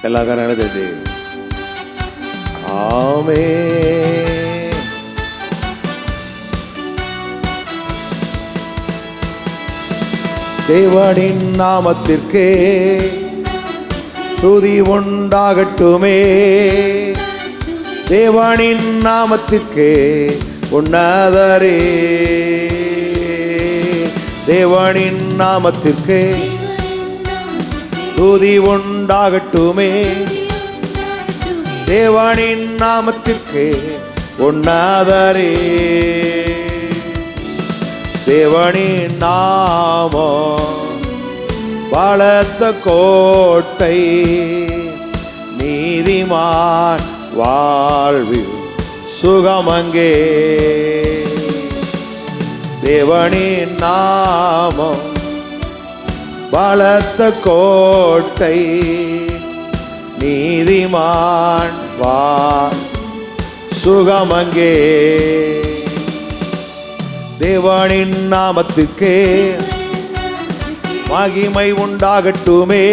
எல்லா காரணம் தட்டி ஆமே. தேவனின் நாமத்திற்கே துதி உண்டாகட்டுமே. தேவனின் நாமத்திற்கே உன்னதரே. தேவனின் நாமத்திற்கே துதி உண்டாகட்டுமே. தேவனின் நாமத்திற்கே உன்னதரே. தேவனின் நாமம் பலத்த கோட்டை, நீதிமான் வாழ்வில் சுகமங்கே. தேவனின் நாமம் பலத்த கோட்டை, நீதிமான் வாழ் சுகமங்கே. தேவனின் நாமத்துக்கே மகிமை உண்டாகட்டுமே.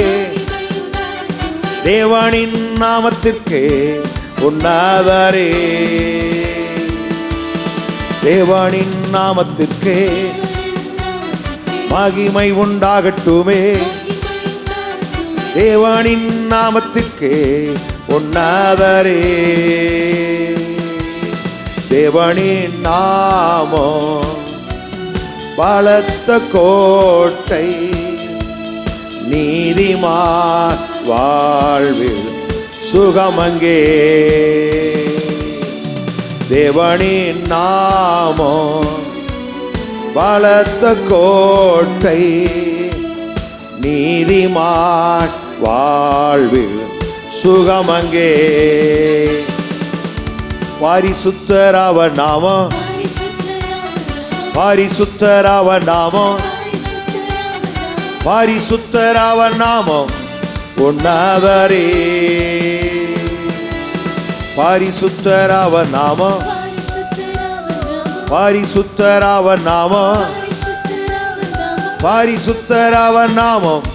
தேவனின் நாமத்திற்கே உன்னதரே. தேவனின் நாமத்திற்கே மகிமை உண்டாகட்டுமே. தேவனின் நாமத்திற்கே உன்னதரே. தேவனின் நாமம் பலத்த கோட்டை, நீதிமான் வாழ்வில் சுகமங்கே. தேவனின் நாமம் பலத்த கோட்டை, நீதிமான் வாழ்வில் சுகமங்கே. பரிசுத்தர் அவர் நாமம், பரிசுத்தர் அவர் நாமம், பரிசுத்தர் அவர் நாமம் உன்னதரே. பரிசுத்தர் அவர் நாமம், பரிசுத்தர் அவர் நாமம், பரிசுத்தர் அவர் நாமம்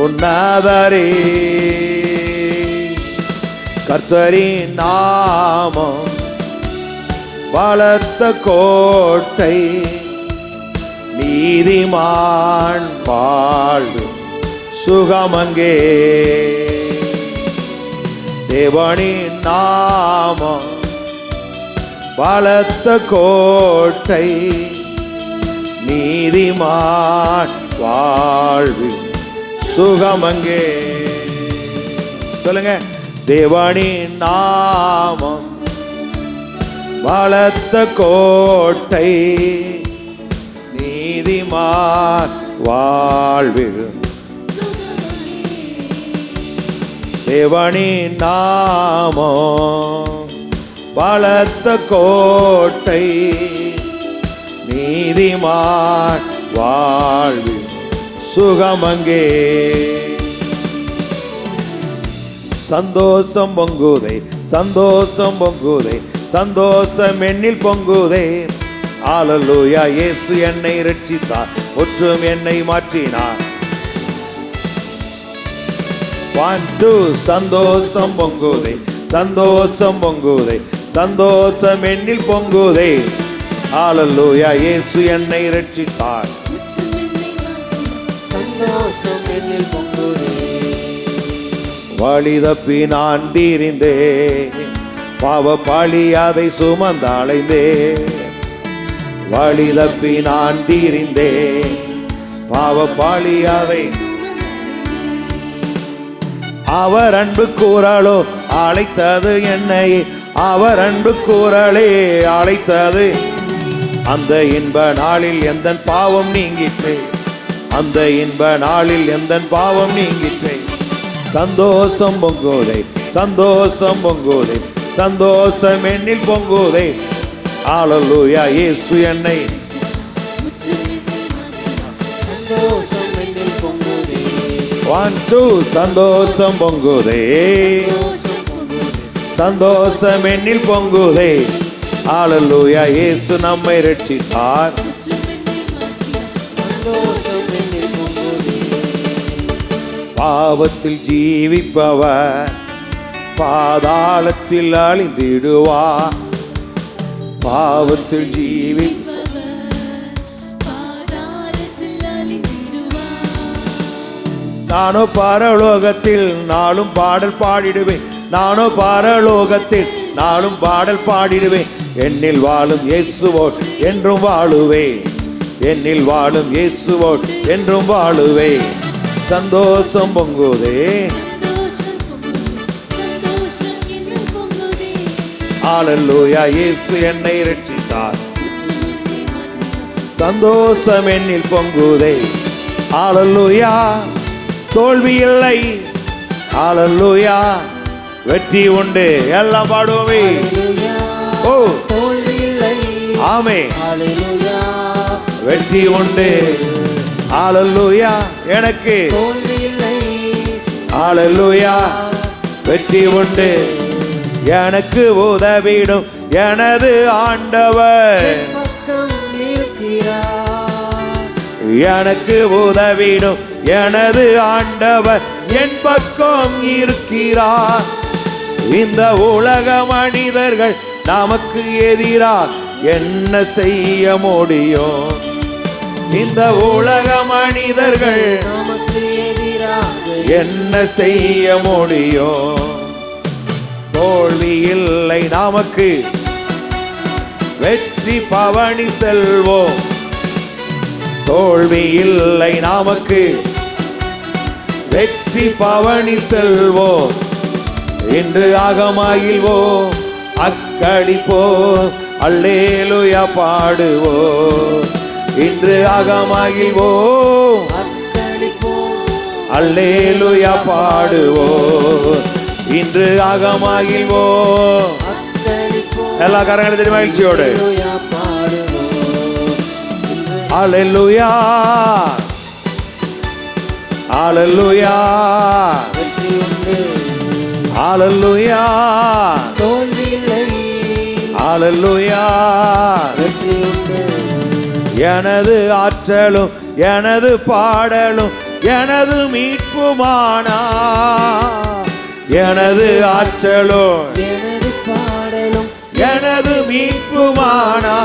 உன்னதரே. கர்த்தரின் நாமம் பலத்த கோட்டை, நீதிமான் வாழ்வு சுகமங்கே. தேவனின் நாமம் பலத்த கோட்டை, நீதிமான் வாழ்வு சுகமங்கே. சொல்லுங்க. தேவனின் நாமம் பலத்த கோட்டை, நீதிமான் வாழ்வில். தேவனின் நாமம் பலத்த கோட்டை, நீதிமான் வாழ்வில் சுகமங்கே. சந்தோஷம் பொங்குதே, சந்தோஷம் பொங்குதே, சந்தோஷம் என்னில் பொங்குதே. அல்லேலூயா. இயேசு என்னை ரட்சித்தார், முற்றும் என்னை மாற்றினார். 1 2 சந்தோஷம் பொங்குதே, சந்தோஷம் பொங்குதே, சந்தோஷம் என்னில் பொங்குதே. அல்லேலூயா. இயேசு என்னை ரட்சித்தார், சந்தோஷம் என்னில் பொங்குதே. வழி தப்பி நான் தீரிந்தே, பாவ பாழி அதை சுமந்தாளைந்தே. வழி தப்பி நான் தீரிந்தே, பாவ பாழி அதை. அவர் அன்பு கூறலோ அழைத்தது என்னை, அவர் அன்பு கூறலே அழைத்தது. அந்த இன்ப நாளில் எந்த பாவம் நீங்கிற்றே, அந்த இன்ப நாளில் எந்த பாவம் நீங்கிற்றே. சந்தோஷம் பொங்குதே, சந்தோஷம் பொங்குதே, சந்தோஷம் என்னில் பொங்குதே. அல்லேலூயா. இயேசு என்னை சந்தோஷம் என்னில் பொங்குதே. 1 2 சந்தோஷம் பொங்குதே, சந்தோஷம் என்னில் பொங்குதே. அல்லேலூயா. இயேசு நம்மை ரட்சித்தார், பாவத்தில் ஜீவிப்பவர் பாதாளத்தில் அழிந்திடுவார். பாவத்தில் நானோ பரலோகத்தில் நாளும் பாடல் பாடிடுவேன். நானோ பரலோகத்தில் நாளும் பாடல் பாடிடுவேன். என்னில் வாழும் இயேசுவோடு என்றும் வாழுவேன். என்னில் வாழும் இயேசுவோடு என்றும் வாழுவேன். சந்தோஷம் பொங்குதே. ஹல்லேலூயா, இயேசு என்னை ரட்சித்தார். சந்தோஷம் என்னில் பொங்குதே. ஹல்லேலூயா, தோல்வி இல்லை. ஹல்லேலூயா, வெற்றி உண்டு. எல்லாம் பாடுவோமே. ஓ, தோல்வி இல்லை. ஆமென். ஹல்லேலூயா, வெற்றி உண்டு. ஹல்லேலூயா, எனக்கு தோல்வி இல்லை. ஹல்லேலூயா, வெற்றி உண்டு. எனக்கு உதவிடும் எனது ஆண்டவர். எனக்கு உதவிடும் எனது ஆண்டவர் என் பக்கம் இருக்கிறார். இந்த உலக மனிதர்கள் நமக்கு எதிராக என்ன செய்ய முடியும்? இந்த உலக மனிதர்கள் நமக்கு எதிராக என்ன செய்ய முடியும்? தோல்வி இல்லை நமக்கு, வெற்றி பவனி செல்வோம். தோல்வி இல்லை நமக்கு, வெற்றி பவனி செல்வோம். இன்று அகமகிழ்வோம், அக்களிப்போம், அல்லேலூயா பாடுவோம். இன்று அகமகிழ்வோம், அல்லேலூயா பாடுவோம். இன்று அகமகிழ்வோம். எல்லா கரங்களும் மகிழ்ச்சியோடு அல்லேலூயா, அல்லேலூயா, அல்லேலூயா, அல்லேலூயா. எனது ஆற்றலும் எனது பாடலும் எனது மீட்புமானா. எனது ஆற்றலும் எனது பாடலும் எனது மீட்புமானா.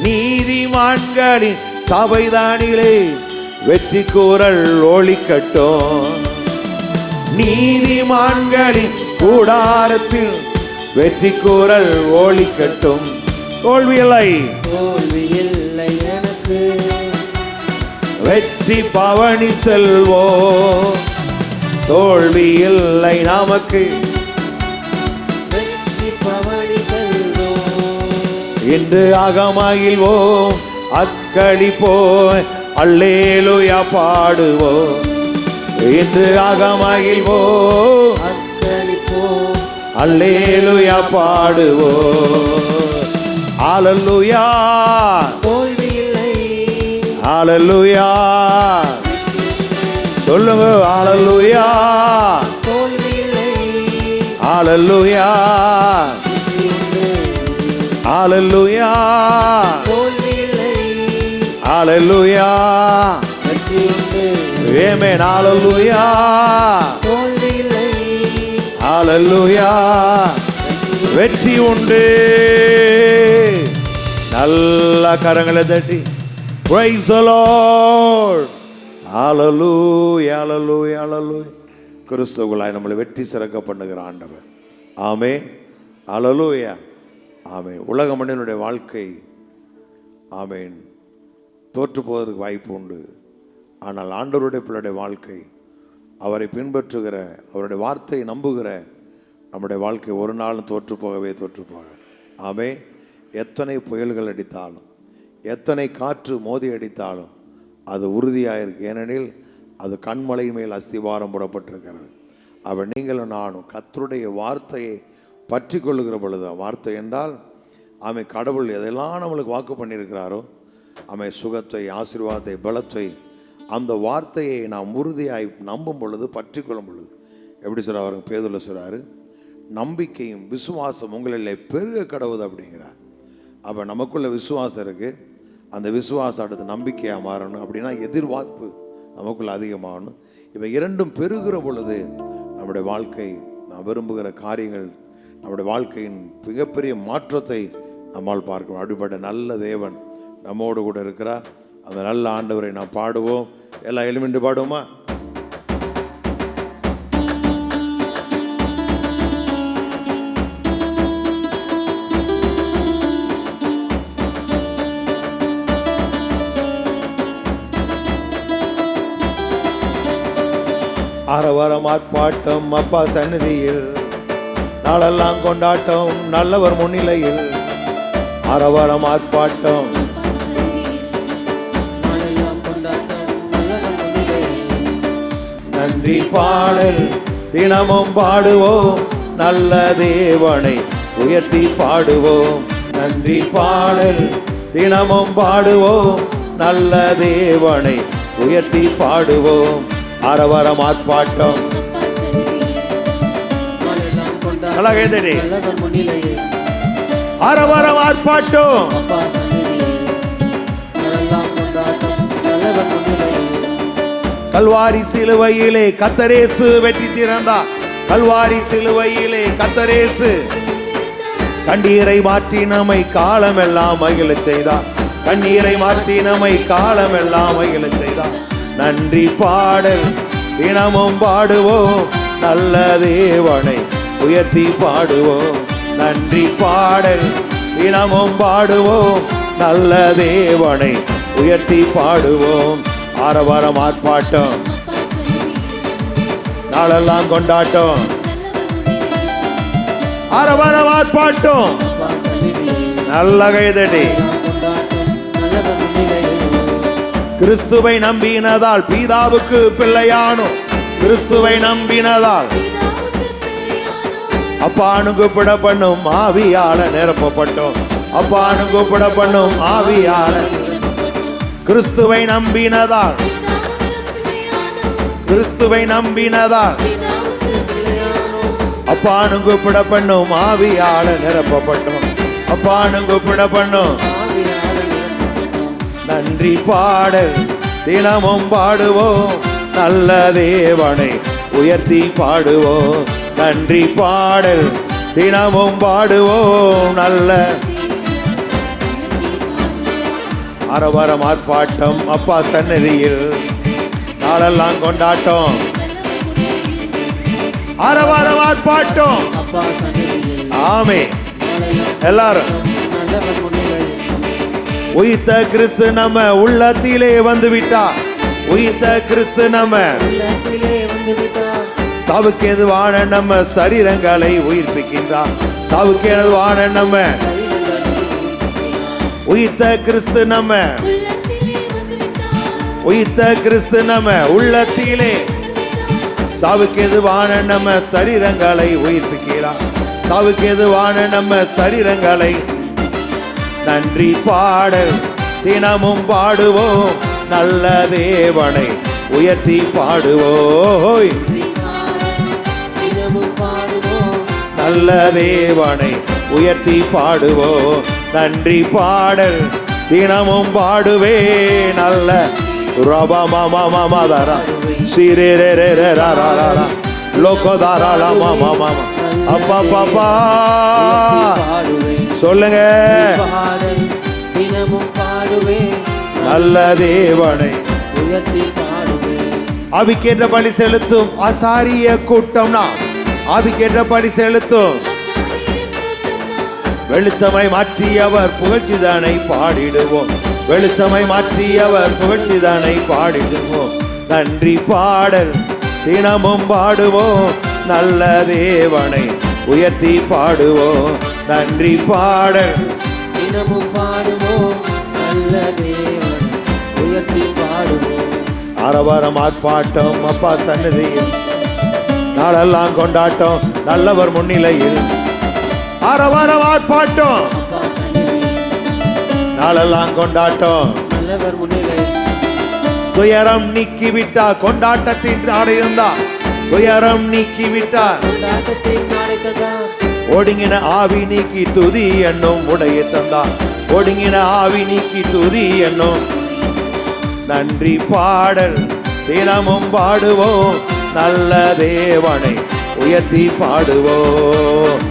நீதிமான்களின் சபைதானிலே வெற்றி கூறல் ஒலிக்கட்டும். நீதிமான்களின் கூடாரத்தில் வெற்றி கூறல் ஒலிக்கட்டும். தோல்வி இல்லை, தோல்வி இல்லை எனக்கு, வெற்றி பவனி செல்வோம். தோல்வி இல்லை நமக்கு, வெற்றி பவனி செல்வோம். இன்று அகமகிழ்வோம், அக்களிப்போம், அல்லேலூயா பாடுவோம். இன்று அகமகிழ்வோம், அக்களிப்போம், அல்லேலூயா பாடுவோம். ஹல்லேலூயா, தோல்வி இல்லை. ஹல்லேலூயா, சொல்லுங்க. ஹல்லேலூயா, தோல்வி இல்லை. ஹல்லேலூயா, ஹல்லேலூயா, தோல்வி இல்லை. ஹல்லேலூயா, ஆமென். ஹல்லேலூயா, தோல்வி இல்லை. ஹல்லேலூயா, வெற்றி உண்டு. நல்ல கரங்களை தட்டி praise the Lord. ஹல்லேலூயா, ஹல்லேலூயா, ஹல்லேலூயா. கிறிஸ்துவுக்குள்ளாய் நம்மளை வெற்றி சிறக்க பண்ணுகிற ஆண்டவர். ஆமென். ஹல்லேலூயா, ஆமென். உலக மனிதனுடைய வாழ்க்கை ஆமென் தோற்று போவதற்கு வாய்ப்பு உண்டு. ஆனால் ஆண்டவருடைய பிள்ளையுடைய வாழ்க்கை, அவரை பின்பற்றுகிற, அவருடைய வார்த்தையை நம்புகிற நம்முடைய வாழ்க்கை ஒரு நாளும் தோற்று போகவே தோற்று போக. ஆமென். எத்தனை புயல்கள் அடித்தாலும், எத்தனை காற்று மோதி அடித்தாலும் அது உறுதியாக இருக்கு. ஏனெனில் அது கண்மலை மேல் அஸ்திவாரம் போடப்பட்டிருக்கிறது. அவன் நீங்களும் நானும் கர்த்தருடைய வார்த்தையை பற்றி கொள்ளுகிற பொழுது, வார்த்தை என்றால் ஆமை கடவுள் எதெல்லாம் நம்மளுக்கு வாக்கு பண்ணியிருக்கிறாரோ, ஆமை சுகத்தை, ஆசீர்வாதத்தை, பலத்தை, அந்த வார்த்தையை நாம் உறுதியாய் நம்பும் பொழுது, பற்றி கொள்ளும் பொழுது, எப்படி சொல்கிறார் அவருங்க பேதுருல சொல்கிறாரு, நம்பிக்கையும் விசுவாசம் உங்களில் பெருக கடவுது அப்படிங்கிறார். அப்போ நமக்குள்ள விசுவாசம் இருக்குது. அந்த விசுவாசம் அடுத்து நம்பிக்கையாக மாறணும். அப்படின்னா எதிர்பார்ப்பு நமக்குள்ள அதிகமாகணும். இவை இரண்டும் பெருகிற பொழுது நம்முடைய வாழ்க்கை, நாம் விரும்புகிற காரியங்கள், நம்முடைய வாழ்க்கையின் மிகப்பெரிய மாற்றத்தை நம்மால் பார்க்கணும். அப்படிப்பட்ட நல்ல தேவன் நம்மோடு கூட இருக்கிறார். அந்த நல்ல ஆண்டவரை நாம் பாடுவோம். எல்லாம் எழுமின்று பாடுவோமா? ஆரவாரம் ஆர்ப்பாட்டம் அப்பா சந்நிதியில், நாளெல்லாம் கொண்டாட்டம் நல்லவர் முன்னிலையில். ஆரவாரம் ஆர்ப்பாட்டம் நன்றி பாடல் தினமும் பாடுவோம், நல்ல தேவனை உயர்த்தி பாடுவோம். நன்றி பாடல் தினமும் பாடுவோம், நல்ல தேவனை உயர்த்தி பாடுவோம். ஆரவாரம் ஆர்ப்பாட்டம் ஆரவாரம் ஆர்ப்பாட்டம். கல்வாரி சிலுவையிலே கர்த்தரேசு வெற்றி திறந்தார். கல்வாரி சிலுவையிலே கர்த்தரேசு கண்ணீரை மாற்றி நம்மை காலமெல்லாம் மகிழச் செய்தார். கண்ணீரை மாற்றி நம்மை காலமெல்லாம் மகிழச் செய்தார். நன்றி பாடல் தினமும் பாடுவோம், நல்ல தேவனை உயர்த்தி பாடுவோம். நன்றி பாடல் தினமும் பாடுவோம், நல்ல தேவனை உயர்த்தி பாடுவோம். ஆரவாரம் ஆர்ப்பாட்டம் நாளெல்லாம் கொண்டாட்டம். ஆரவாரம் ஆர்ப்பாட்டம் நல்ல கைதடி. கிறிஸ்துவை நம்பினதால் பிதாவுக்கு பிள்ளையானோ. கிறிஸ்துவை நம்பினதால் அப்பானு கூப்பிட பண்ணும் ஆவியால நிரப்பப்பட்டோம். அப்பானு கூப்பிட பண்ணும் ஆவியால. கிறிஸ்துவை நம்பினதால், கிறிஸ்துவை நம்பினதால் அப்பானு கூப்பிட பண்ணும் ஆவியால நிரப்பப்பட்டோம். அப்பானு கூப்பிட பண்ணும். நன்றி பாடல் தினமும் பாடுவோம், நல்ல தேவனை உயர்த்தி பாடுவோம். நன்றி பாடல் தினமும் பாடுவோம், நல்ல. ஆரவாரம் ஆர்ப்பாட்டம் அப்பா சந்நிதியில், நாளெல்லாம் கொண்டாட்டம். ஆரவாரம் ஆர்ப்பாட்டம். ஆமே. எல்லாரும் உயிர்த்த கிறிஸ்து நம்ம உள்ளத்திலே வந்து விட்டார். உயிர்த்த கிறிஸ்து நம்ம சாவுக்கு எதுவான நம்ம சரீரங்களை உயிர்ப்பிக்கின்றார். சாவுக்கு எதுவான நம்ம உயிர்த்த கிறிஸ்து நம்ம, உயிர்த்த கிறிஸ்து நம்ம உள்ளத்திலே சாவுக்கு எதுவான நம்ம சரீரங்களை உயிர்ப்பிக்கிறார். சாவுக்கு எதுவான நம்ம சரீரங்களை. நன்றி பாடல் தினமும் பாடுவோம், நல்ல தேவனை உயர்த்தி பாடுவோம். நல்ல தேவனை உயர்த்தி பாடுவோம். நன்றி பாடல் தினமும் பாடுவே, நல்ல ரபமமமதரா சிரேரேரேரேரா லோகதாரா மாமா. அப்பா பாப்பா சொல்லுங்க. நல்ல தேவனை ஆவிக்கேற்ற பலி செலுத்தும் ஆசாரிய கூட்டம் நாம். ஆவிக்கேற்ற பலி செலுத்தும். வெளிச்சமை மாற்றியவர் புகழ்ச்சிதனை பாடிடுவோம். வெளிச்சமை மாற்றியவர் புகழ்ச்சிதனை பாடிடுவோம். நன்றி பாடல் தினமும் பாடுவோம், நல்ல தேவனை உயர்த்தி பாடுவோம். நன்றி பாடல் தினமும் பாடுவோம், நல்ல தேவனை உயர்த்தி பாடுவோம். ஆரவாரம் ஆர்ப்பாட்டம் அப்பா சந்நிதியில், நாளெல்லாம் கொண்டாட்டம் நல்லவர் முன்னிலையில். ஆரவாரம் ஆர்ப்பாட்டம் நாளெல்லாம் கொண்டாட்டம் நல்லவர் முன்னிலையில். துயரம் நீக்கிவிட்டார் கொண்டாட்டத்தின் நாடியிருந்தார். துயரம் நீக்கிவிட்டார் ஒடுங்கின ஆவி நீக்கி துதி என்னும் உடைய தந்தார். ஒடுங்கின ஆவி நீக்கி துதி என்னும். நன்றி பாடல் தினமும் பாடுவோம் நல்ல தேவனை உயர்த்தி பாடுவோம்.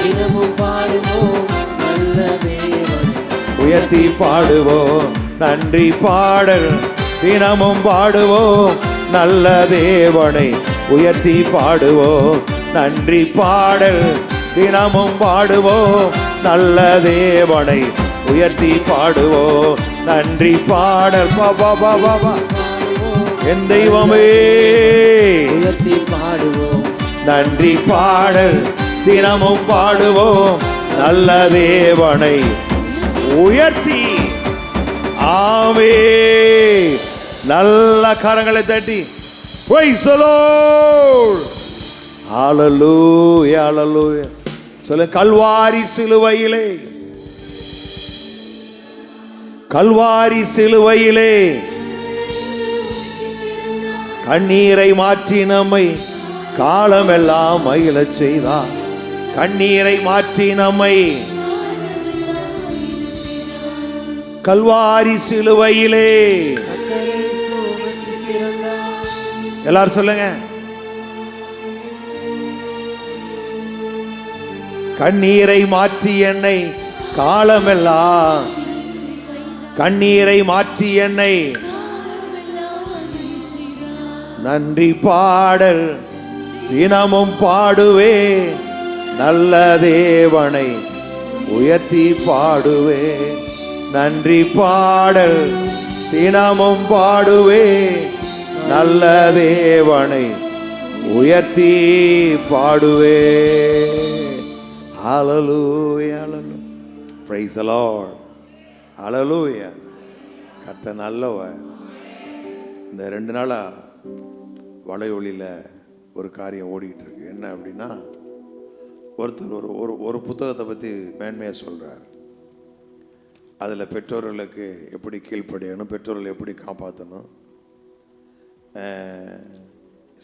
தினமும் பாடுவோம் நல்ல தேவனை உயர்த்தி பாடுவோம். நன்றி பாடல் தினமும் பாடுவோம் நல்ல தேவனை உயர்த்தி பாடுவோம். நன்றி பாடல் தினமும் பாடுவோம் நல்ல தேவனை உயர்த்தி பாடுவோம். நன்றி பாடல் பாபா பாபா பா என் தெய்வமே உயர்த்தி பாடுவோம். நன்றி பாடல் தினமும் பாடுவோம் நல்ல தேவனை உயர்த்தி. ஆமே. நல்ல கரங்களை தட்டி praise the Lord. ஹalleluya ஹalleluya சொல்ல. கல்வாரி சிலுவையிலே, கல்வாரி சிலுவையிலே கண்ணீரை மாற்றி நம்மை காலமெல்லாம் மகிழச் செய்தார். கண்ணீரை மாற்றி நம்மை கல்வாரி சிலுவையிலே. எல்லாரும் சொல்லுங்க. கண்ணீரை மாற்றி என்னை காலமெல்லாம், கண்ணீரை மாற்றி என்னை. நன்றி பாடல் தினமும் பாடுவே நல்ல தேவனை உயர்த்தி பாடுவே. நன்றி பாடல் தினமும் பாடுவே நல்ல தேவனை உயர்த்தி பாடுவே. ஹalleluya ஹalleluya praise the Lord. ஹalleluya. கர்த்தர் நல்லவர். இந்த 2 நாளா வலையொலியில் ஒரு காரியம் ஓடிக்கிட்டு இருக்கு. என்ன அப்படின்னா, ஒருத்தர் ஒரு புத்தகத்தை பற்றி மேன்மையாக சொல்கிறார். அதில் பெற்றோர்களுக்கு எப்படி கீழ்ப்படியணும், பெற்றோர்களை எப்படி காப்பாற்றணும்,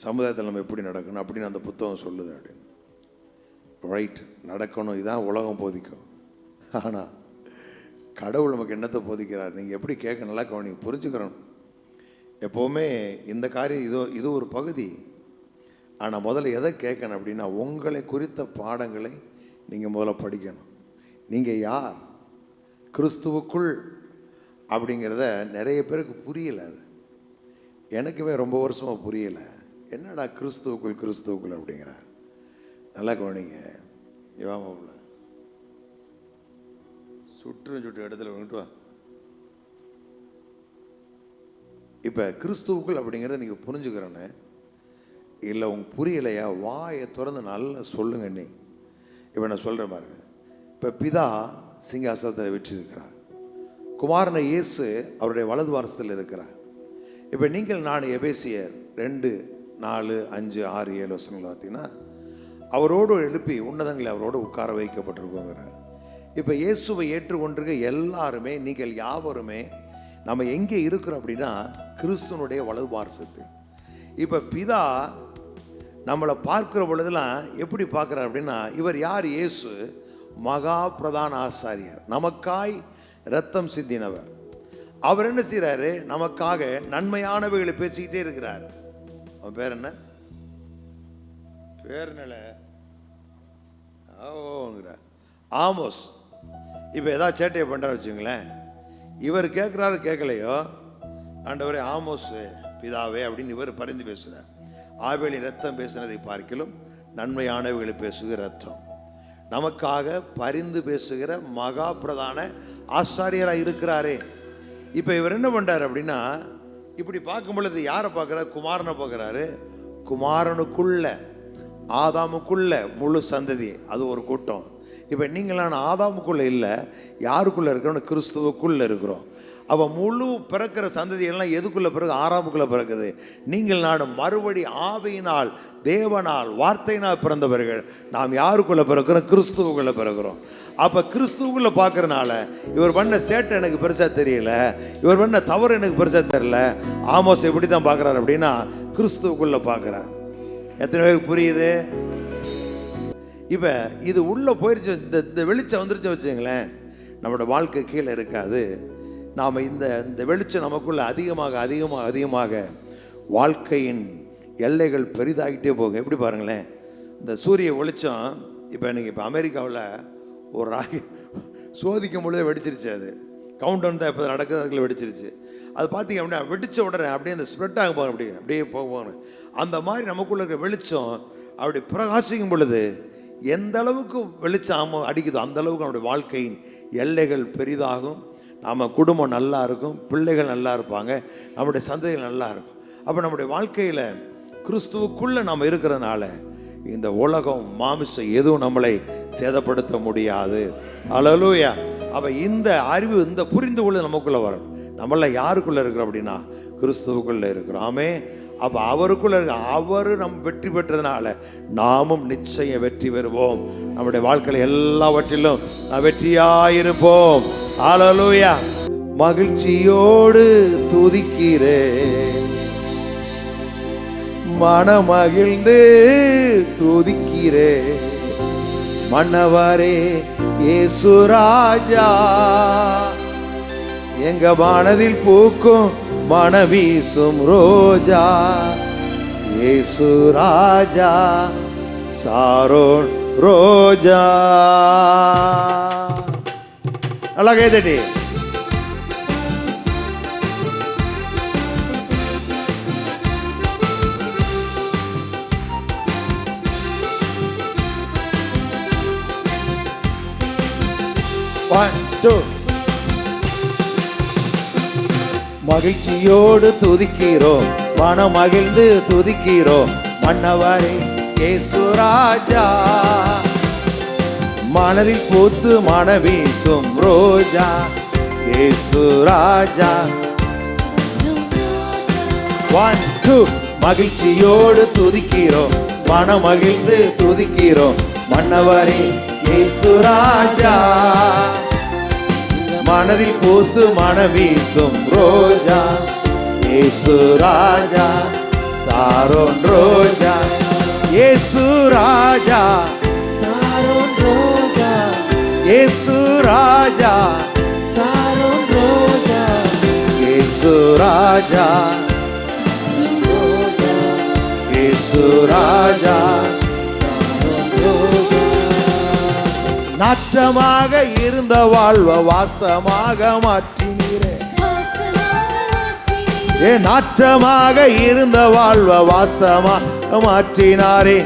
சமுதாயத்தில் நம்ம எப்படி நடக்கணும் அப்படின்னு அந்த புத்தகம் சொல்லுது அப்படின்னு. ரைட், நடக்கணும், இதான் உலகம் போதிக்கும். ஆனால் கடவுள் நமக்கு என்னத்தை போதிக்கிறார், நீங்கள் எப்படி கேட்க நல்லா கவனிங்க, புரிஞ்சுக்கிறோம். எப்போவுமே இந்த காரியம் இது ஒரு பகுதி. ஆனால் முதல்ல எதை கேட்கணும் அப்படின்னா, உங்களை குறித்த பாடங்களை நீங்கள் முதல்ல படிக்கணும். நீங்கள் யார், கிறிஸ்துவுக்குள் அப்படிங்கிறத நிறைய பேருக்கு புரியலை. அது எனக்குவே ரொம்ப வருஷமாக புரியலை. என்னடா கிறிஸ்துவுக்குள் கிறிஸ்துவுக்குள் அப்படிங்கிற. நல்லா கவனிங்க. இவாம சுட்டு இடத்துல வந்துட்டு வா. இப்போ கிறிஸ்துவுக்குள் அப்படிங்கிறத நீங்கள் புரிஞ்சுக்கிறேன்னு இல்லை, உங்க புரியலையா, வாயை திறந்து நல்லா சொல்லுங்க. நீ இப்போ நான் சொல்கிறேன் பாருங்க. இப்போ பிதா சிங்காசனத்தை வச்சிருக்கிறார், குமாரனை இயேசு அவருடைய வலது வாரத்தில் இருக்கிறார். இப்போ நீங்கள் நான் எபேசியர் 2:4-5-6-7 வசனங்கள் பார்த்தீங்கன்னா, அவரோடு எழுப்பி உன்னதங்களை அவரோடு உட்கார வைக்கப்பட்டிருக்கோங்கிறார். இப்போ இயேசுவை ஏற்றுக்கொண்டிருக்க எல்லாருமே, நீங்கள் யாவருமே நம்ம எங்கே இருக்கிறோம் அப்படின்னா கிறிஸ்துவனுடைய வலது வாரசத்தில். இப்போ பிதா நம்மளை பார்க்குற பொழுதுலாம் எப்படி பார்க்குறார் அப்படின்னா, இவர் யார்? இயேசு மகா பிரதான ஆசாரியர், நமக்காய் இரத்தம் சிந்தினவர். அவர் என்ன செய்கிறாரு? நமக்காக நன்மையானவைகளை பேசிக்கிட்டே இருக்கிறார். அவன் பேர் என்ன? பேர் என்னல ஓங்கிறார் ஆமோஸ். இப்போ ஏதாவது சேட்டையை பண்ணுறாரு வச்சுங்களேன், இவர் கேட்குறாரு கேட்கலையோ, ஆண்டவரே ஆமோஸ் பிதாவே அப்படின்னு இவர் பரிந்து பேசுகிறார். ஆபேலின் ரத்தம் பேசினதை பார்க்கிலும் நன்மையானவைகளை பேசுகிற ரத்தம். நமக்காக பரிந்து பேசுகிற மகா பிரதான ஆசாரியராக இருக்கிறாரே. இப்போ இவர் என்ன பண்ணுறாரு அப்படின்னா, இப்படி பார்க்கும் பொழுது யாரை பார்க்குறாரு? குமாரனை பார்க்குறாரு. குமாரனுக்குள்ள, ஆதாமுக்குள்ள முழு சந்ததி, அது ஒரு கூட்டம். இப்போ நீங்களான ஆதாமுக்குள்ளே இல்லை, யாருக்குள்ளே இருக்கிறோம்? கிறிஸ்துவுக்குள்ளே இருக்கிறோம். அப்போ முழு பிறக்கிற சந்ததியெல்லாம் எதுக்குள்ளே பிறகு? ஆறாமுக்குள்ளே பிறக்குது. நீங்கள் நான் மறுபடி ஆவியினால், தேவனால், வார்த்தையினால் பிறந்தவர்கள். நாம் யாருக்குள்ளே பிறக்கிறோம்? கிறிஸ்துவுக்குள்ளே பிறக்கிறோம். அப்போ கிறிஸ்துவுக்குள்ளே பார்க்கறனால இவர் பண்ண சேட்டை எனக்கு பெருசாக தெரியல, இவர் பண்ண தவறு எனக்கு பெருசாக தெரியல. ஆமோஸ் எப்படி தான் பார்க்குறாரு அப்படின்னா, கிறிஸ்துவுக்குள்ளே பார்க்குறார். எத்தனை பேருக்கு புரியுது? இப்போ இது உள்ளே போயிடுச்சு, இந்த வெளிச்சம் வந்துருச்சு வச்சுங்களேன், நம்மளோட வாழ்க்கை கீழே இருக்காது. நாம் இந்த வெளிச்சம் நமக்குள்ள அதிகமாக வாழ்க்கையின் எல்லைகள் பெரிதாகிட்டே போகும். எப்படி பாருங்களேன், இந்த சூரிய வெளிச்சம் இப்போ அமெரிக்காவில் ஒரு சோதிக்கும் பொழுதே வெடிச்சிருச்சு. அது கவுண்டவுன் தான் இப்போ நடக்குது, அதுக்குள்ள வெடிச்சிருச்சு. அது பார்த்தீங்க அப்படின்னா வெடிச்ச உடனே அப்படியே அந்த ஸ்ப்ரெட் ஆக போங்க, அப்படியே போவாங்க. அந்த மாதிரி நமக்குள்ள இருக்கிற வெளிச்சம் அப்படி பிரகாசிக்கும் பொழுது எந்த அளவுக்கு வெளிச்சம் அடிக்குதோ அந்த அளவுக்கு நம்முடைய வாழ்க்கையின் எல்லைகள் பெரிதாகும். நம்ம குடும்பம் நல்லா இருக்கும், பிள்ளைகள் நல்லா இருப்பாங்க, நம்முடைய சந்ததிகள் நல்லா இருக்கும். அப்போ நம்முடைய வாழ்க்கையில் கிறிஸ்துவுக்குள்ளே நம்ம இருக்கிறதுனால இந்த உலகம் மாமிசம் எதுவும் நம்மளை சேதப்படுத்த முடியாது. அல்லேலூயா. அப்போ இந்த அறிவு, இந்த புரிந்து கொள்ள நமக்குள்ளே வரும். நம்மள யாருக்குள்ளே இருக்கிறோம் அப்படின்னா கிறிஸ்துவுக்குள்ளே இருக்கிறோமே. அப்போ அவருக்குள்ளே இருக்க அவர் நம்ம வெற்றி பெற்றதுனால நாமும் நிச்சயம் வெற்றி பெறுவோம். நம்முடைய வாழ்க்கையில் எல்லாவற்றிலும் வெற்றியாயிருப்போம். அல்லேலூயா. மகிழ்ச்சியோடு துதிக்கிறேன், மனமகிழ்ந்து துதிக்கிறேன், மன்னவரே இயேசு ராஜா, எங்க மனதில் பூக்கும் மனவீசும் ரோஜா, இயேசு ராஜா, சாரோன் ரோஜா. நல்லா கேட்டடி. மகிழ்ச்சியோடு துதிக்கிறோம், மனமகிழ்ந்து துதிக்கிறோம், மன்னவரே இயேசு ராஜா, மனதில் பூத்து மனவீசும் ரோஜா, இயேசு ராஜா. 1 2 மகிழ்ச்சியோடு துதிக்கிறோம், மனமகிழ்ந்து துதிக்கிறோம், மன்னவரே இயேசு ராஜா, மனதில் பூத்து மனவீசும் ரோஜா, இயேசு ராஜா, சாரோன் ரோஜா, இயேசு ராஜா, சாரோன் ரோஜா, இயேசு ராஜா, சாரோன் ரோஜா, இயேசு ராஜா, இயேசு ராஜா, சாரோன் ரோஜா. நாற்றமாக இருந்த வாழ்வ வாசமாக மாற்றினீரே, நாற்றமாக இருந்த வாழ்வ வாசமாக மாற்றினாரே,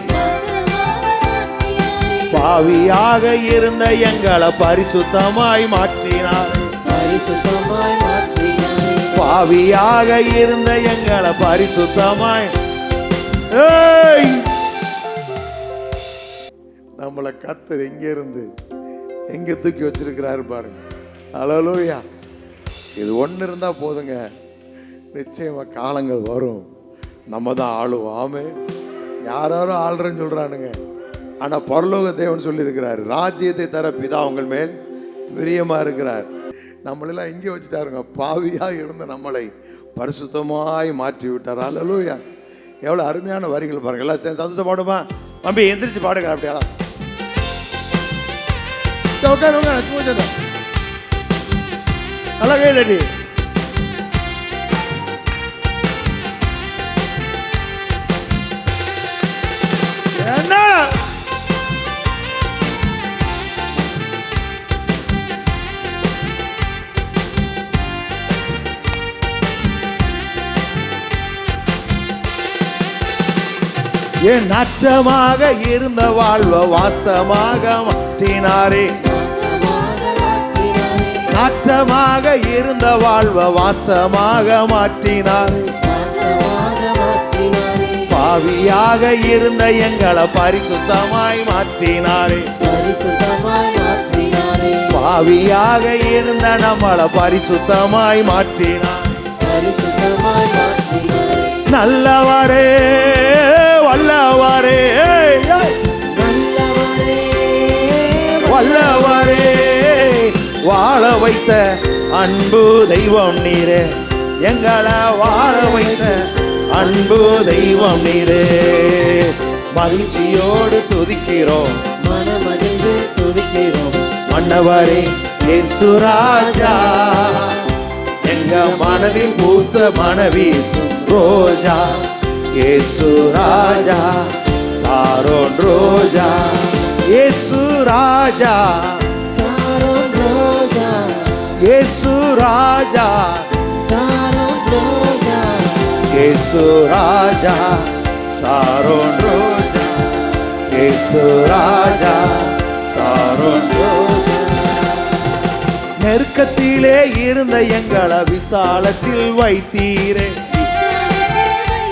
பாவியாக இருந்த எங்களை பரிசுத்தமாய் மாற்றினாரே, பரிசுத்தமாய் மாற்றினாரே, பாவியாக இருந்த எங்களை பரிசுத்தமாய். நம்மளை கர்த்தர் எங்க இருந்து எங்க தூக்கி வச்சிருக்கிறாரு பாருங்க. அல்லேலூயா. இது ஒன்று இருந்தா போதுங்க, நிச்சயமா காலங்கள் வரும், நம்ம தான் ஆளுவோம். ஆமே. யாரும் ஆள்றன்னு சொல்றானுங்க, ஆனா பரலோக தேவன் சொல்லி இருக்கிறார், ராஜ்யத்தை தர பிதா உங்கள் மேல் பிரியமா இருக்கிறார். நம்மளெல்லாம் இங்கே வச்சுட்டாருங்க, பாவியா இருந்த நம்மளை பரிசுத்தமாய் மாற்றி விட்டார். அல்லேலூயா. எவ்வளவு அருமையான வரிகள் பாருங்க. எல்லாம் சத்தத்தை பாடுமா? தம்பி எந்திரிச்சு பாடுங்க. அப்படியா நல்லா கேள்வி. என்ன என் நாற்றமாக இருந்த வாழ்வ வாசமாக மாற்றினாரே, நாற்றமாக இருந்த வாழ்வ வாசமாக மாற்றினாரே, பாவியாக இருந்த எங்களை பரிசுத்தமாய் மாற்றினாரே, பாவியாக இருந்த நம்மளை பரிசுத்தமாய் மாற்றினார். நல்லவரே வல்லவரே வல்லவரே, வாழ வைத்த அன்பு தெய்வம் நீரே, எங்களை வாழ வைத்த அன்பு தெய்வம் நீரே. மகிழ்ச்சியோடு துதிக்கிறோம், மனமகிழ்ந்து துதிக்கிறோம், மன்னவரே இயேசு ராஜா, எங்க மனதில் பூத்த மனவீசும் ரோஜா இயேசு ராஜா சாரோன் ரோஜா இயேசு ராஜா சாரோன் ரோஜா இயேசு ராஜா சாரோன் ரோஜா இயேசு ராஜா சாரோன் ரோஜா இயேசு ராஜா சாரோன் ரோஜா நெருக்கத்திலே இருந்த எங்களை விசாலத்தில் வைத்தீரே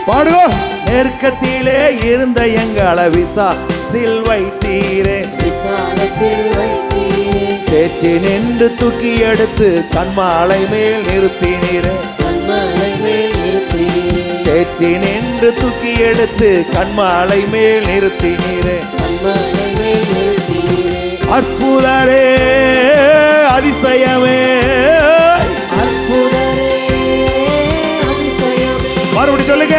பாடுகோ நெருக்கத்திலே இருந்த எங்களை விசாலத்தில் வைத்தீரே விசாலத்தில் வைத்தீரே சேற்றி நின்று தூக்கி எடுத்து கண்மாலை மேல் நிறுத்தினீரே கண்மலை மேல் நிறுத்தீரே சேற்றி நின்று தூக்கி எடுத்து கண்மாலை மேல் நிறுத்தினீரே கண்மலை மேல் நிறுத்தீரே அற்புதரே அதிசயமே அற்புதரே அதிசயமே மறுபடி சொல்லுங்க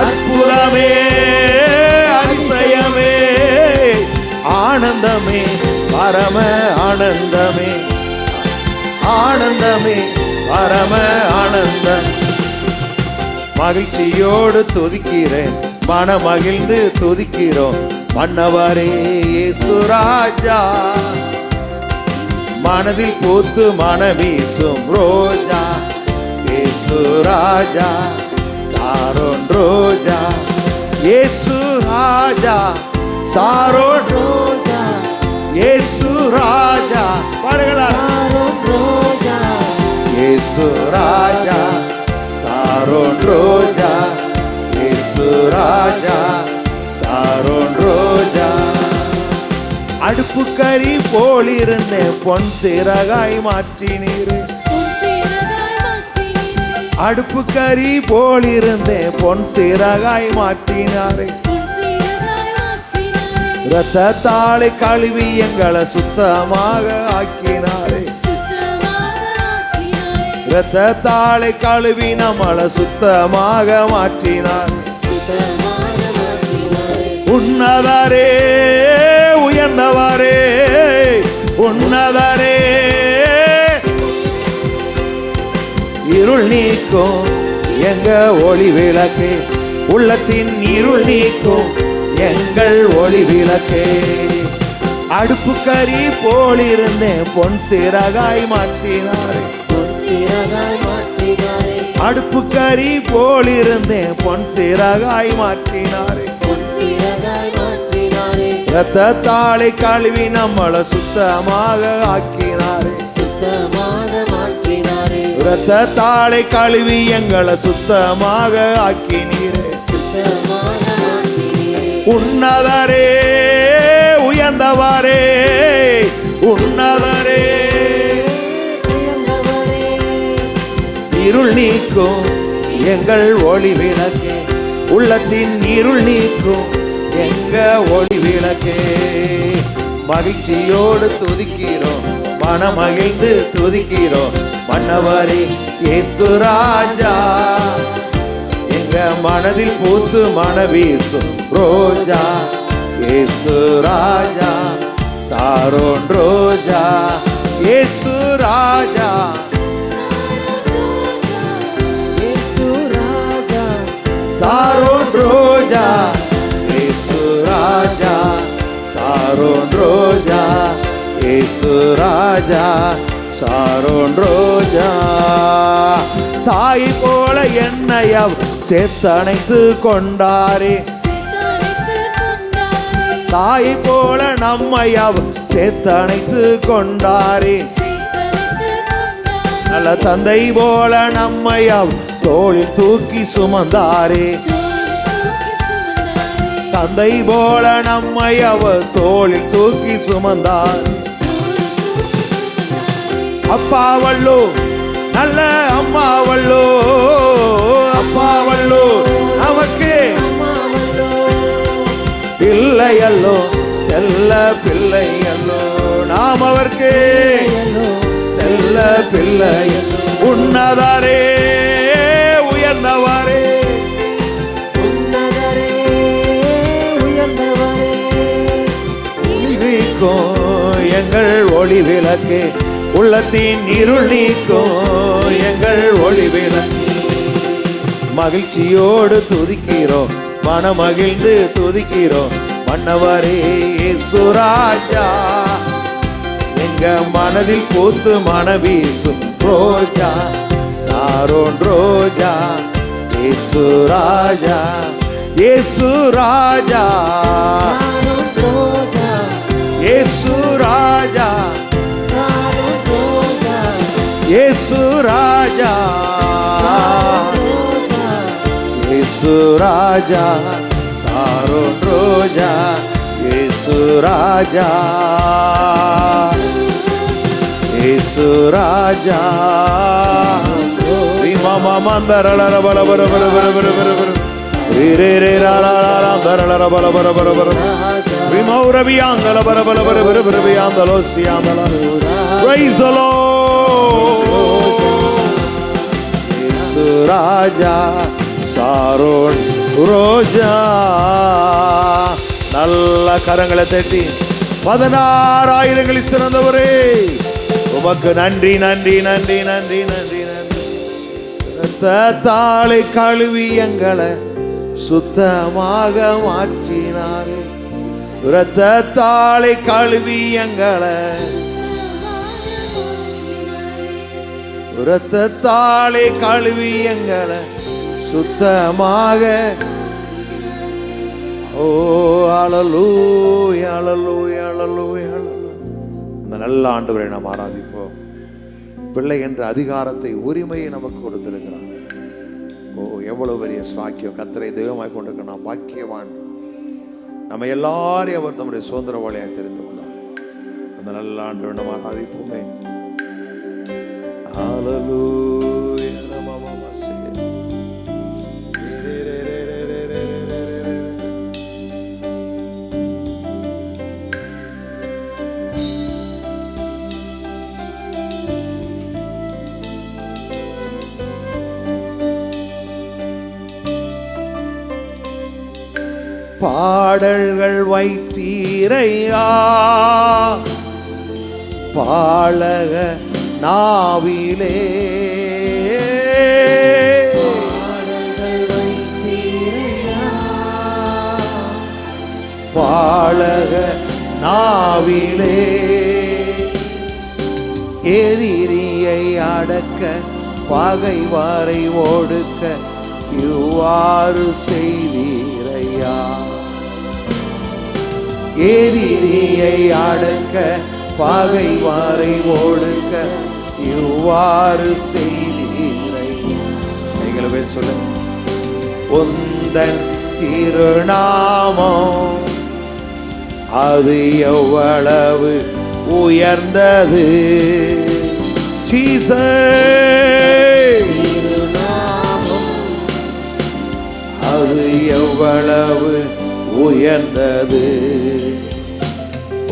அற்புதமே அதிசயமே ஆனந்தமே பரம ஆனந்தமே ஆனந்தமே பரம ஆனந்தம் மகிழ்ச்சியோடு துதிக்கிறேன் மனமகிழ்ந்து துதிக்கிறோம் மன்னவரே இயேசு ராஜா மனதில் பூத்து மனவீசும் ரோஜா இயேசு ராஜா சாரோன் ரோஜா இயேசு ராஜா சாரோன் ரோஜா இயேசு ராஜா பாருங்களா சாரோன் ரோஜா இயேசு ராஜா சாரோன் ரோஜா இயேசு ராஜா சாரோன் ரோஜா அடுப்பு கறி போலிருந்த பொன் சிறகாய் மாற்றினீர் அடுப்பு கறி போலிருந்த பொன் சிறகாய் மாற்றினாரே இரத்தத்தாளை கழுவி எங்களை சுத்தமாக ஆக்கினாரே இரத்தத்தாளை கழுவி நம்மளை சுத்தமாக மாற்றினார் உன்னதரே உயர்ந்தவரே உன்னதரே இருள் நீக்கும் எங்க ஒளி விளக்கே உள்ளத்தின் இருள் நீக்கும் எங்கள் ஒளி விளக்கே அடுப்பு கறி போலிருந்தேன் பொன் சிறகாய் மாற்றினாரே அடுப்பு கறி போலிருந்தேன் பொன் சிறகாய் மாற்றினாரே இரத்தத்தாளை கழுவி நம்மளை சுத்தமாக ஆக்கினாரே இரத்தத்தாளை கழுவி எங்களை சுத்தமாக ஆக்கினீரே உன்னதரே உயர்ந்தவரே உன்னதரே இருள் நீக்கும் எங்கள் ஒளி விளக்கே உள்ளத்தின் இருள் நீக்கும் எங்க ஒளி விளக்கே மகிழ்ச்சியோடு துதிக்கிறோம் மனமகிழ்ந்து துதிக்கிறோம் மன்னவரே இயேசு ராஜா எங்க மனதில் பூத்து மனவீசும் ரோஜா இயேசு ராஜா சாரோன் ரோஜா இயேசு ராஜா சாரோன் ரோஜா இயேசு ராஜா சாரோன் ரோஜா இயேசு ராஜா சாரோன் ரோஜா தாய் போல என்னை சேர்த்தணைத்து கொண்டாரே தாய் போல நம்மை சேர்த்தணைத்து கொண்டாரே நல்ல தந்தை போல நம்மை தோளில் தூக்கி சுமந்தாரே தந்தை போல நம்மை அவர் தோளில் தூக்கி சுமந்தார் அப்பாவல்லோ நல்ல அம்மாவல்லோ அப்பாவல்லோ நமக்கு பிள்ளையல்லோ செல்ல பிள்ளையல்லோ நாம் அவர்க்கு செல்ல பிள்ளையல்லோ உன்னதரே உயர்ந்தவரே எங்கள் ஒளி விளக்கே உள்ளத்தின் இருள் நீக்கும் எங்கள் பாடுகள் ஒளிவிட மகிழ்ச்சியோடு துதிக்கிறோம், மனமகிழ்ந்து துதிக்கிறோம். மன்னவரே இயேசு ராஜா, எங்க மனதில் பூத்து மனவீசும் ரோஜா, சாரோன் ரோஜா, இயேசு ராஜா, இயேசு ராஜா, இயேசு ராஜா, இயேசு ராஜா, இயேசு ராஜா, சாரோன் ரோஜா, இயேசு ராஜா, இயேசு ராஜா. மாமா மந்தரளர பல பர பர பர பர பர பர ரே ரே ரா ரா ரா ரா தரளர பல பர பர பர விமௌரவியாந்தல பர பர பர பர பர வியாந்தலோ சியாந்தல. Praise the Lord. இயேசு ராஜா, சாரோன் ரோஜா. நல்ல கரங்களை தட்டி 16,000 சிறந்தவரே உமக்கு நன்றி நன்றி நன்றி நன்றி நன்றி நன்றி. ரத்தத்தாளை கழுவி எங்களை சுத்தமாக மாற்றினாரே, ரத்தத்தாளை கழுவி எங்களை, ரத்தத்தாளை கழுவி எங்களை சுத்தமாக. ஓ ஹல்லேலூயா ஹல்லேலூயா ஹல்லேலூயா ஹல்லேலூயா. அந்த நல்ல ஆண்டவரை நாம் ஆராதிப்போம். பிள்ளை என்ற அதிகாரத்தை, உரிமையை நமக்கு கொடுத்திருக்கிறார். ஓ எவ்வளவு பெரிய சாக்கியம்! கர்த்தரை தெய்வமாய் கொண்டிருக்க நாம் பாக்கியவான். நம்ம எல்லாரையும் அவர் நம்முடைய சுதந்திரவாளியாக தெரிந்து கொண்டார். அந்த நல்ல ஆண்டவரை நாம் ஆராதிப்போமே. ஹல்லேலூயா நமமஸ்தே. பாடல்கள் வைத்தீரையா, பாலக நாவிலே, பாலக நாவிலே, எதிரியை அடக்க பகைவாரை ஒடுக்க இவ்வாறு செய்தீரையா. எதிரியை அடக்க பகைவாரை ஒடுக்க இவ்வாறு செய்தீரையா. கைகளை சொல்ல. உந்தன் திருநாமம் அது எவ்வளவு உயர்ந்தது. அது எவ்வளவு உயர்ந்தது.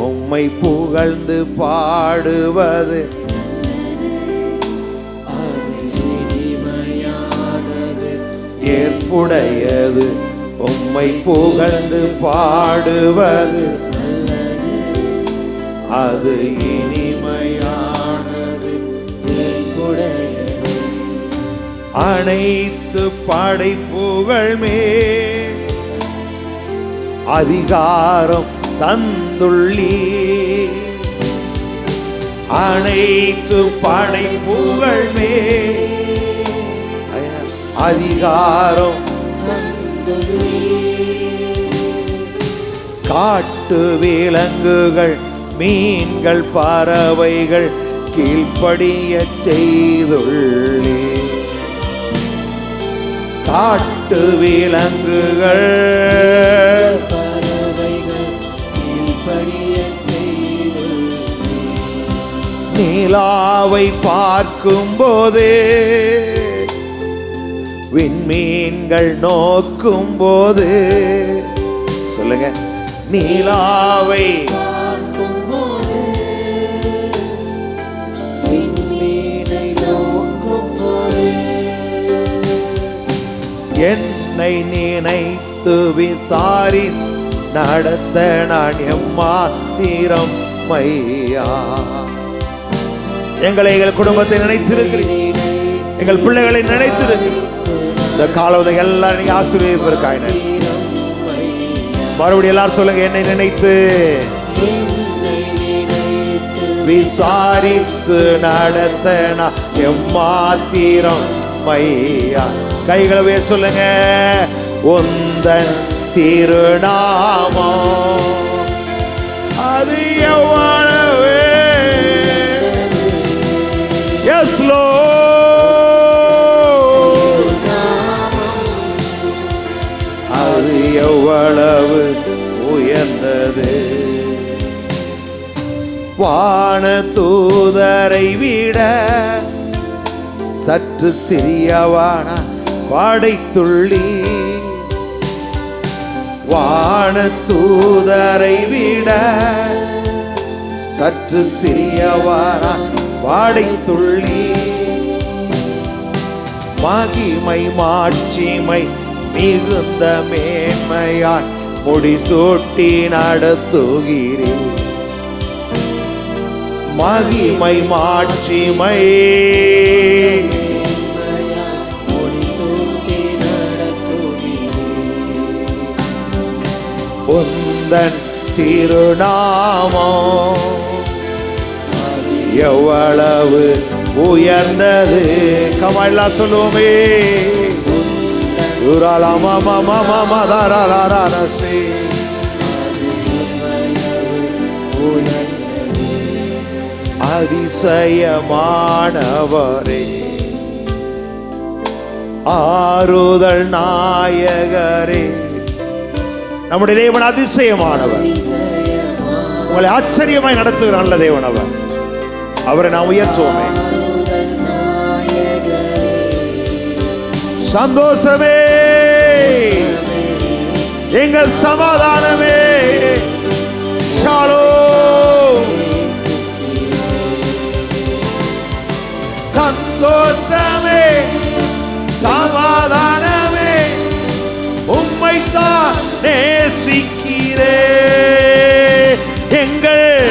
உம்மை புகழ்ந்து பாடுவது ஏற்புடையது. உம்மை புகழ்ந்து பாடுவது அது இனிமையானது. அனைத்து படைப்புகள் மேல் அதிகாரம் தந்துள்ளி. அனைத்து படைப்புகள் மேல் அதிகாரம். காட்டு விலங்குகள், மீன்கள், பறவைகள் கீழ்ப்படிய செய்துள்ளே. காட்டு விலங்குகள், பறவைகள் கீழ்ப்படிய செய்துள்ளே. நிலாவை பார்க்கும் போதே, விண்மீன்கள் நோக்கும் போது, சொல்லுங்க, நீலாவை என்னை நினைத்து விசாரி நடத்த நான் எம்மாத்திரம் மையா. எங்களை எங்கள் குடும்பத்தை நினைத்திருக்கிறேன். எங்கள் பிள்ளைகளை நினைத்திருக்கு. இந்த காலம் எல்லாம் நீங்க ஆசீர்வதிப்பதற்காக மறுபடியும் எல்லாரும் சொல்லுங்க, என்னை நினைத்து விசாரித்து நடத்தனா எம்மாத்திரம் மையா. கைகளவே சொல்லுங்க, உந்தன் திருநாமம் அது எவ்வளவு. Yes Lord, அது எவ்வளவு உயர்ந்தது. வான தூதரை விட சற்று சிறியவான படைத்துள்ளி. வான தூதரை விட சற்று சிறியவான படைத்துள்ளி. மகிமை மாட்சிமை மிகுந்த மேன்மையாய் முடிசூட்டி நடத்துகிறேன். மகிமை மாட்சிமை உந்தன் திருநாமம் எவ்வளவு உயர்ந்தது. கமலா சொல்லுவோமே, அதிசயமானவரே, ஆறுதல் நாயகரே. நம்முடைய தேவன் அதிசயமானவர், உங்களை ஆச்சரியமாய் நடத்துகிற நல்ல தேவன் அவர். அவரை நாம் உயர்த்துவோமே. சந்தோஷமே, எங்கள் சமாதானமே, ஷாலோம். சந்தோஷமே, சமாதானமே, உம்மைத்தான் நேசிக்கிறே. எங்கள்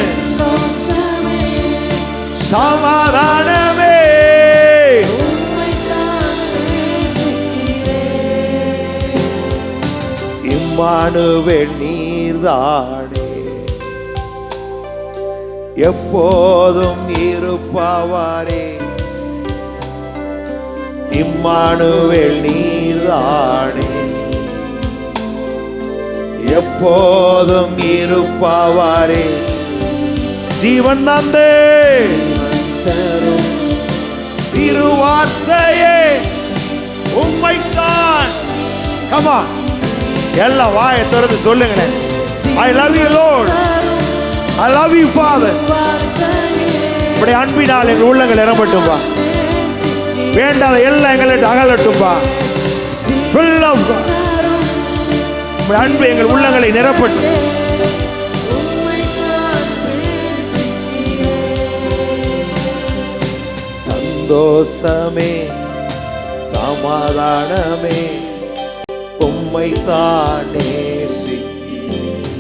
சமாதானமே, இம்மானுவேல் நீர்தானே, எப்போதும் இருப்பவரே. இம்மானுவேல் நீர்தானே, எப்போதும் இருப்பவரே. ஜீவன் தந்தே திருவார்த்தையே உம்மைத்தான். Come on, எல்லாம் வாயை திறந்து சொல்லுங்களேன். I love you Lord, I love you Father. இப்படி அன்பினால் எங்கள் உள்ளங்கள் நிரம்பட்டும்பா. வேண்டாத எல்லாம் எங்களை அகலட்டும்பா. Full of அன்பு எங்கள் உள்ளங்களை நிரப்பட்டும். சந்தோஷமே, சமாதானமே, உம்மைத்தான் நேசிக்கிறேன்.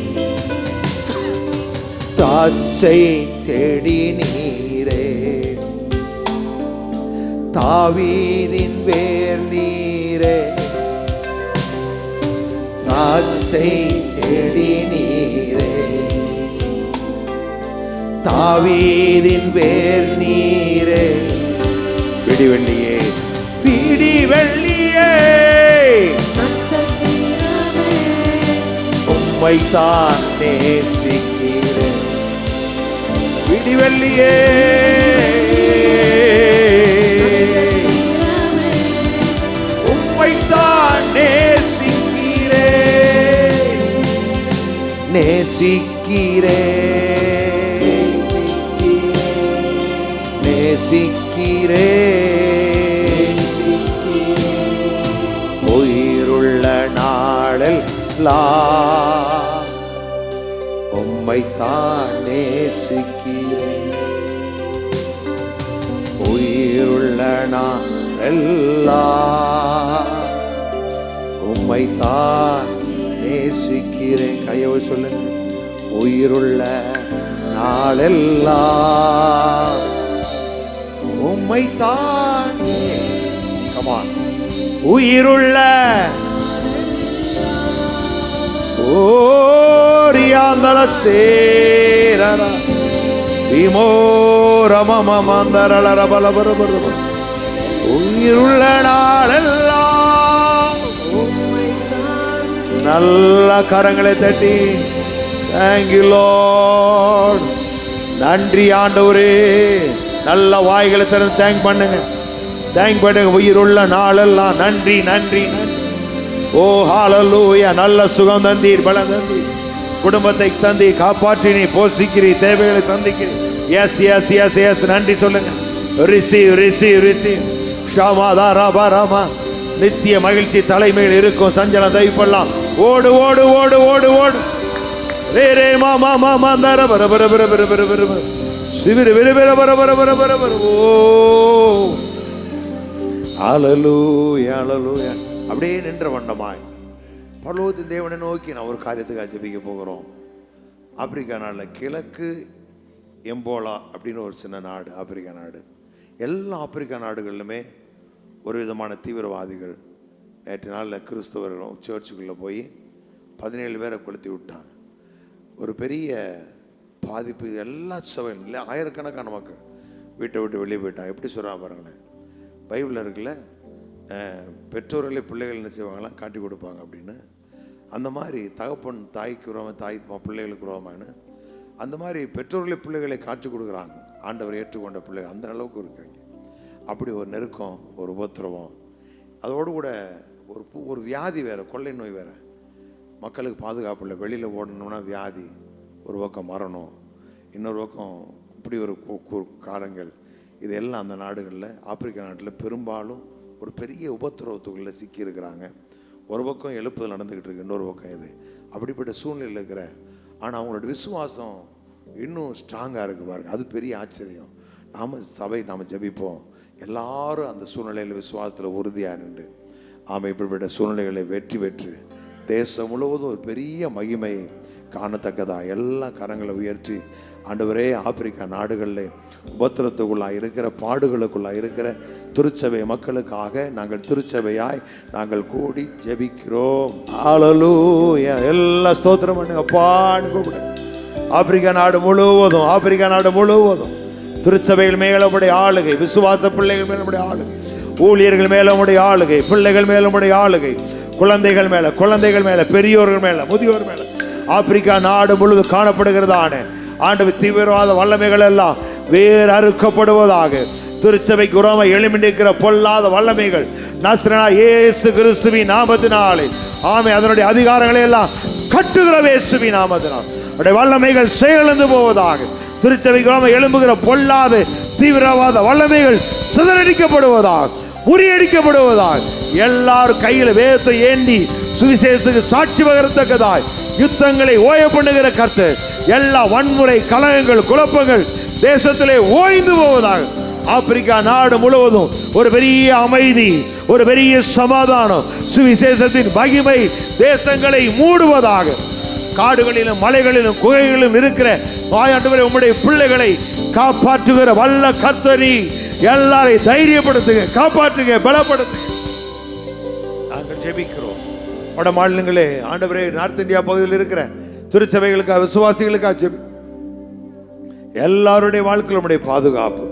திராட்சை செடி நீரே, தாவீதின் வேர் நீரே. திராட்சை செடி நீரே, தாவீதின் வேர் நீரே. பிடிவெள்ளியே, பிடிவெள்ளியே, உம்மைத்தான் நேசிக்கிறேன். பிடிவெள்ளியே, உம்மைத்தான் நேசிக்கிறேன். நேசிக்கிறேன், நேசிக்கிறேன். உயிருள்ள நாளெல்லாம் உம்மைத்தான் நேசிக்கிறேன். உயிருள்ள நாளெல்லாம் உம்மைத்தான் நேசிக்கிறேன். கையோடு சொல்லுங்க, உயிருள்ள நாளெல்லாம் உம்மைத்தான் உயிருள்ள ஓரியாந்தல சேரரா விமோரமமந்தரளர பலபரபர உயிருள்ள நாளெல்லாம் நல்ல கரங்களை தட்டி Thank you Lord. நன்றி ஆண்டவரே. நல்ல வாய்களை திறந்து தேங்க் பண்ணுங்க. தேங்க் பண்ணுங்க. உயிருள்ள நாளெல்லாம் நன்றி நன்றி நன்றி. ஓ ஹalleluya. நல்ல சுகம் தந்தீர், பலம் தந்தீர், குடும்பத்தை தந்தி காப்பாற்றினி, போஷிக்கிறீ, தேவைகளை சந்திக்கிறீ. எஸ் எஸ் எஸ் எஸ் நன்றி சொல்லுங்க. Receive receive receive. ஷமாதாராபாராமா. நித்திய மகிழ்ச்சி தலைமையில் இருக்கும். சஞ்சலம் தவிப்பெல்லாம் ஓடு ஓடு ஓடு ஓடு ஓடு. ரே ரே மா மா மா மாந்தர பர பர பர பர பர பர பர சிவிர விர விர பர பர பர பர பர. ஓ ஹalleluya ஹalleluya. அப்படியே நின்ற வண்ணமாய் பரலோகத்தின் தேவனை நோக்கி நான் ஒரு காரியத்துக்காக ஜெபிக்க போகிறோம். ஆப்பிரிக்கா நாட்டில் கிழக்கு எம்போலா அப்படின்னு ஒரு சின்ன நாடு, ஆப்பிரிக்கா நாடு. எல்லா ஆப்பிரிக்கா நாடுகளிலுமே ஒரு விதமான தீவிரவாதிகள் நேற்று நாளில் கிறிஸ்தவர்களும் சர்ச்சுக்குள்ளே போய் 17 பேரை கொளுத்தி விட்டாங்க. ஒரு பெரிய பாதிப்பு எல்லா சபையும் இல்லை, ஆயிரக்கணக்கான மக்கள் வீட்டை விட்டு வெளியே போயிட்டாங்க. எப்படி சொல்கிறாங்க பாருங்களேன். பைபிளில் இருக்குல்ல, பெற்றோர்களே பிள்ளைகள் என்ன செய்வாங்களாம் காட்டி கொடுப்பாங்க அப்படின்னு. அந்த மாதிரி தகப்பன் தாய்க்கு உறவ, தாய் பிள்ளைகளுக்கு உறவமானு அந்த மாதிரி பெற்றோர்களே பிள்ளைகளை காட்டி கொடுக்குறாங்க. ஆண்டவர் ஏற்றுக்கொண்ட பிள்ளைகள் அந்த அளவுக்கு இருக்காங்க. அப்படி ஒரு நெருக்கம், ஒரு உபத்திரவம், அதோடு கூட ஒரு வியாதி வேறு, கொள்ளை நோய் வேறு. மக்களுக்கு பாதுகாப்பு இல்லை. வெளியில் ஓடணும்னா வியாதி, ஒரு பக்கம் மரணம், இன்னொரு பக்கம் இப்படி ஒரு காலங்கள். இதெல்லாம் அந்த நாடுகளில், ஆப்பிரிக்கா நாட்டில் பெரும்பாலும் ஒரு பெரிய உபத்திரவத்துக்குள்ளே சிக்கியிருக்கிறாங்க. ஒரு பக்கம் எழுப்புதல் நடந்துக்கிட்டு இருக்கு, இன்னொரு பக்கம் இது. அப்படிப்பட்ட சூழ்நிலையில் இருக்கிற, ஆனால் அவங்களோட விசுவாசம் இன்னும் ஸ்ட்ராங்காக இருக்குது பாருங்க. அது பெரிய ஆச்சரியம். நாம் ஜெபிப்போம். எல்லாரும் அந்த சூழ்நிலையில் விசுவாசத்தில் உறுதியாக நின்று இப்படிப்பட்ட சூழ்நிலைகளை வெற்றி பெற்று தேசம் முழுவதும் ஒரு பெரிய மகிமை காணத்தக்கதா எல்லா கரங்களை உயர்த்தி, ஆண்டவரே ஆப்பிரிக்கா நாடுகளில் உபத்திரத்துக்குள்ளாக இருக்கிற, பாடுகளுக்குள்ளாக இருக்கிற திருச்சபை மக்களுக்காக நாங்கள் திருச்சபையாய் நாங்கள் கூடி ஜெபிக்கிறோம். ஹalleluya. எல்லா ஸ்தோத்திரம் பண்ணுங்க. பாடு கூப்பிடு. ஆப்பிரிக்கா நாடு முழுவதும் திருச்சபைகள் மேலமுடைய ஆளுகை, விசுவாச பிள்ளைகள் மேலமுடைய ஆளுகை, ஊழியர்கள் மேலமுடைய ஆளுகை, பிள்ளைகள் மேலமுடைய ஆளுகை, குழந்தைகள் மேல, பெரியோர்கள் மேல, முதியோர் மேல, ஆப்பிரிக்கா நாடு முழுவதும் காணப்படுகிறதான ஆண்டவர் தீவிரவாத வல்லமைகள் எல்லாம் வேறு அறுக்கப்படுவதாக. திருச்சபைக்கு உரமாய் எழும்பிண்டிருக்கிற பொல்லாத வல்லமைகள் நசரேயனாகிய இயேசு கிறிஸ்துவின் நாமத்தினாலே அதனுடைய அதிகாரங்களை எல்லாம் கட்டுகிற இயேசுவின் நாமத்தினால் அவருடைய வல்லமைகள் செயலிழந்து போவதாக. திருச்சபைக்கு உரமாய் எழும்புகிற பொல்லாத தீவிரவாத வல்லமைகள் சிதறடிக்கப்படுவதாக, முறியடிக்கப்படுவதாக. எல்லாரும் கையில் வேதத்தை ஏந்தி சுவிசேஷத்துக்கு சாட்சி பகரத்தக்கதாய் யுத்தங்களை ஓய பண்ணுகிற கர்த்தர் எல்லா வன்முறை, கலகங்கள், குழப்பங்கள் தேசத்திலே ஓய்ந்து போவதாக. ஆப்பிரிக்கா நாடு முழுவதும் ஒரு பெரிய அமைதி, ஒரு பெரிய சமாதானம், சுவிசேஷத்தின் மகிமை தேசங்களை மூடுவதாக. காடுகளிலும் மலைகளிலும் குகைகளிலும் இருக்கிற ஆண்டவரே உம்முடைய பிள்ளைகளை காப்பாற்றுகிற வல்ல கர்த்தரி எல்லாரையும் தைரியப்படுத்துங்க, காப்பாற்றுங்க, பலப்படுத்துங்க. நாங்கள் ஜெபிக்கிறோம். வட மாநிலங்களே ஆண்டவரே, நார்த் இந்தியா பகுதியில் இருக்கிற திருச்சபைகளுக்காக, விசுவாசிகளுக்காக ஜெபி. எல்லாருடைய வாழ்க்கையில் உடைய பாதுகாப்பு,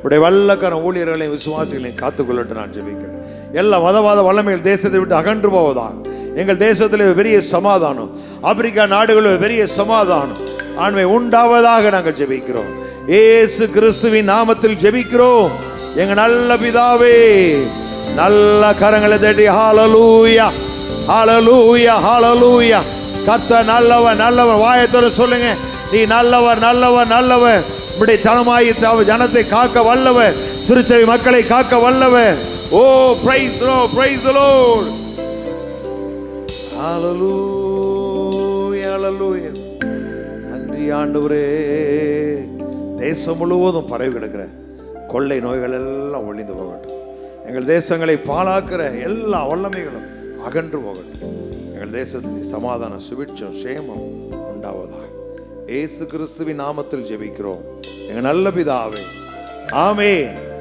உடைய வல்லக்கான ஊழியர்களையும் விசுவாசிகளையும் காத்துக்கொள்ளட்டு நான் ஜெபிக்கிறேன். எல்லா மதவாத வல்லமைகள் தேசத்தை விட்டு அகன்று போவதாக. எங்கள் தேசத்தில் பெரிய சமாதானம், ஆப்பிரிக்கா நாடுகளில் பெரிய சமாதானம் ஆண்மை உண்டாவதாக நாங்கள் ஜெபிக்கிறோம். இயேசு கிறிஸ்துவின் நாமத்தில் ஜெபிக்கிறோம் எங்கள் நல்ல பிதாவே. நல்ல கரங்களை தட்டி ஹalleluya ஹalleluya ஹalleluya. கர்த்தர் நல்லவர் நல்லவர். வாயத்தோட சொல்லுங்க, நீ நல்லவர் நல்லவர் நல்லவர். இப்படி ஜனமாயி ஜனத்தை காக்க வல்லவர், திருச்சபை மக்களை காக்க வல்லவர். ஓ praise the Lord, praise the Lord. ஹalleluya ஹalleluya. நன்றி ஆண்டவரே. தேசம் முழுவதும் பரவி கிடக்கிற கொள்ளை நோய்கள் எல்லாம் ஒழிந்து போகட்டும். எங்கள் தேசங்களை பாழாக்கிற எல்லா வல்லமைகளும் அகன்று போகட்டும். எங்கள் தேசத்துக்கு சமாதானம், சுபிட்சம், சேமம் உண்டாவதாக. இயேசு கிறிஸ்துவின் நாமத்தில் ஜெபிக்கிறோம் எங்கள் நல்ல பிதாவே. ஆமென்.